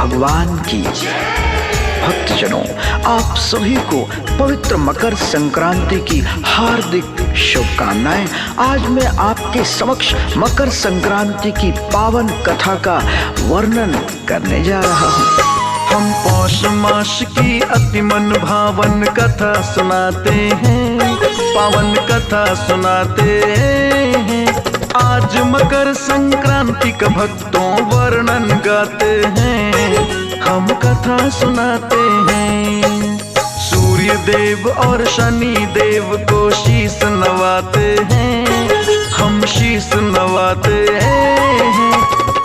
भगवान की। भक्तजनों, आप सभी को पवित्र मकर संक्रांति की हार्दिक शुभकामनाएं। आज मैं आपके समक्ष मकर संक्रांति की पावन कथा का वर्णन करने जा रहा हूँ। हम पौष मास की अति मन भावन कथा सुनाते हैं, पावन कथा सुनाते हैं। आज मकर संक्रांति का भक्तों वर्णन गाते हैं, हम कथा सुनाते हैं। सूर्य देव और शनि देव को शीश नवाते हैं, हम शीश नवाते हैं।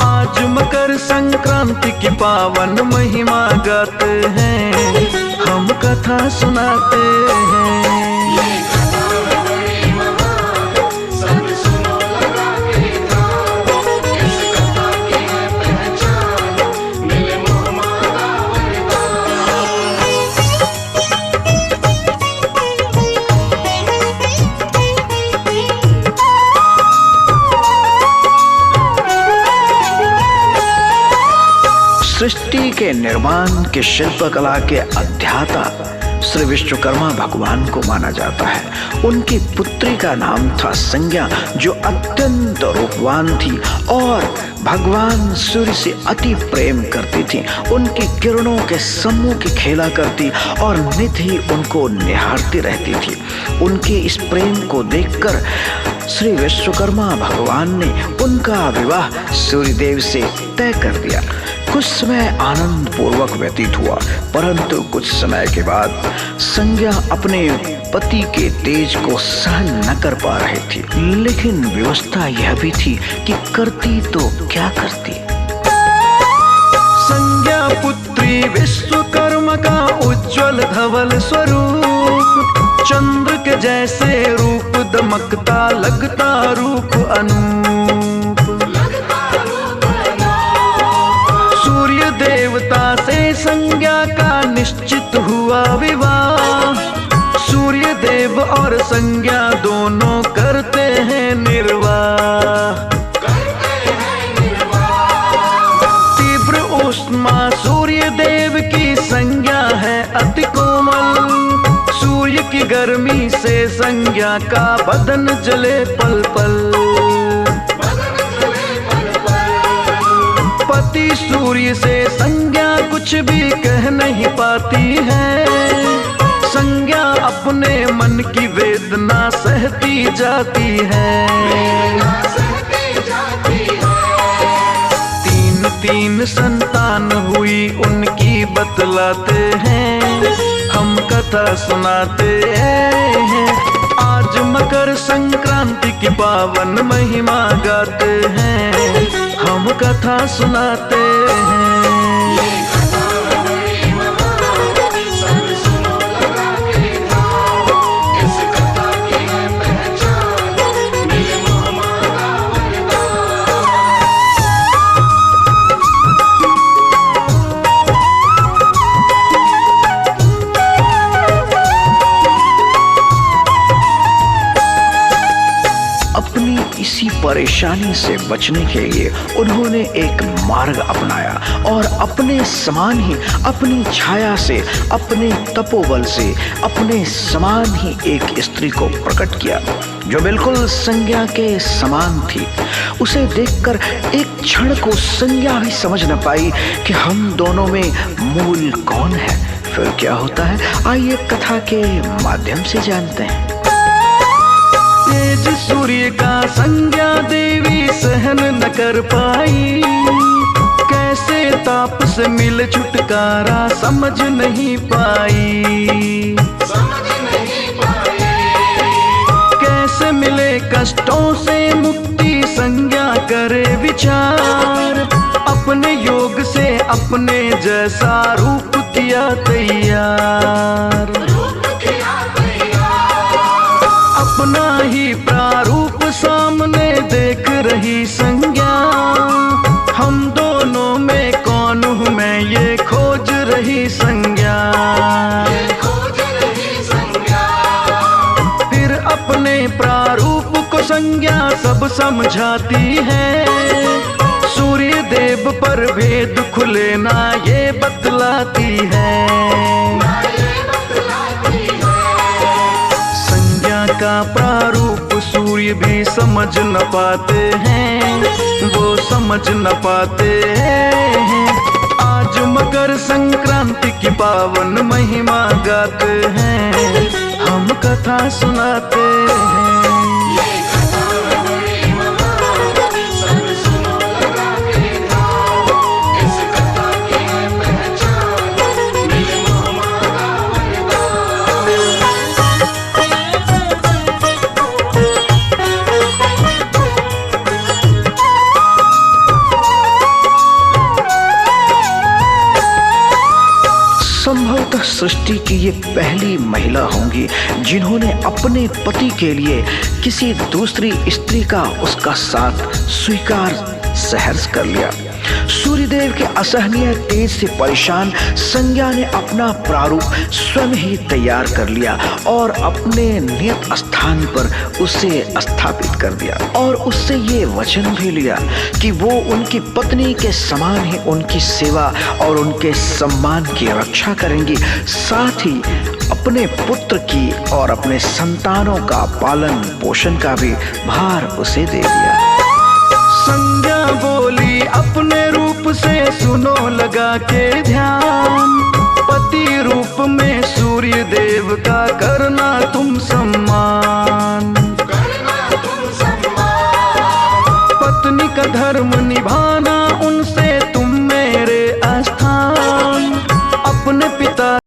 आज मकर संक्रांति की पावन महिमा गाते हैं, हम कथा सुनाते हैं। सृष्टि के निर्माण के शिल्पकला के अधिष्ठाता श्री विश्वकर्मा भगवान को माना जाता है। उनकी पुत्री का नाम था संज्ञा, जो अत्यंत रूपवान थी और भगवान सूर्य से अति प्रेम करती थी। उनकी किरणों के सम्मुख खेला करती और नित ही उनको निहारती रहती थी। उनके इस प्रेम को देखकर श्री विश्वकर्मा भगवान ने उनका विवाह सूर्यदेव से तय कर दिया। कुछ समय आनंद पूर्वक व्यतीत हुआ, परंतु कुछ समय के बाद संज्ञा अपने पति के तेज को सहन न कर पा रही थी। लेकिन व्यवस्था यह भी थी कि करती तो क्या करती। संज्ञा पुत्री विश्वकर्मा का उज्जवल धवल स्वरूप, चंद्र के जैसे रूप दमकता लगता रूप अनूप। सूर्य देवता से संज्ञा का निश्चित हुआ विवाह। सूर्य देव और संज्ञा दोनों करते हैं निर्वाह। तीव्र उष्मा सूर्य देव की संज्ञा है अति कोमल। सूर्य की गर्मी से संज्ञा का बदन जले पल पल। पति सूर्य से संज्ञा कुछ भी कह नहीं पाती है। संज्ञा अपने मन की वेदना सहती जाती है। तीन संतान हुई उनकी बतलाते हैं, हम कथा सुनाते हैं। आज मकर संक्रांति की पावन महिमा गाते हैं, हम कथा सुनाते हैं। इसी परेशानी से बचने के लिए उन्होंने एक मार्ग अपनाया और अपने समान ही, अपनी छाया से, अपने तपोबल से, अपने समान ही एक स्त्री को प्रकट किया जो बिल्कुल संज्ञा के समान थी। उसे देखकर एक क्षण को संज्ञा भी समझ न पाई कि हम दोनों में मूल कौन है। फिर क्या होता है, आइए कथा के माध्यम से जानते हैं। तेज सूर्य का संज्ञा देवी सहन न कर पाई। कैसे ताप से मिले छुटकारा समझ नहीं पाई। कैसे मिले कष्टों से मुक्ति संज्ञा करे विचार। अपने योग से अपने जैसा रूप किया तैयार। अपना ही प्रारूप सामने देख रही संज्ञा। हम दोनों में कौन हूँ मैं ये खोज रही संज्ञा। फिर अपने प्रारूप को संज्ञा सब समझाती है। सूर्य देव पर भेद खुले ना ये है। संज्ञा का प्रारूप सूर्य भी समझ न पाते हैं, वो समझ न पाते हैं। आज मकर संक्रांति की पावन महिमा गाते हैं, हम कथा सुनाते हैं। संभवतः सृष्टि की ये पहली महिला होंगी जिन्होंने अपने पति के लिए किसी दूसरी स्त्री का उसका साथ स्वीकार सहर्ष कर लिया। सूर्यदेव के असहनीय तेज से परेशान संज्ञा ने अपना प्रारूप स्वयं ही तैयार कर लिया और अपने नियत स्थान पर उसे स्थापित कर दिया और उससे ये वचन भी लिया कि वो उनकी पत्नी के समान ही उनकी सेवा और उनके सम्मान की रक्षा करेंगी, साथ ही अपने पुत्र की और अपने संतानों का पालन पोषण का भी भार उसे दे दिया। संज्ञा बोली अपने रूप से सुनो लगा के ध्यान, पति रूप में सूर्य देव का करना तुम सम्मान।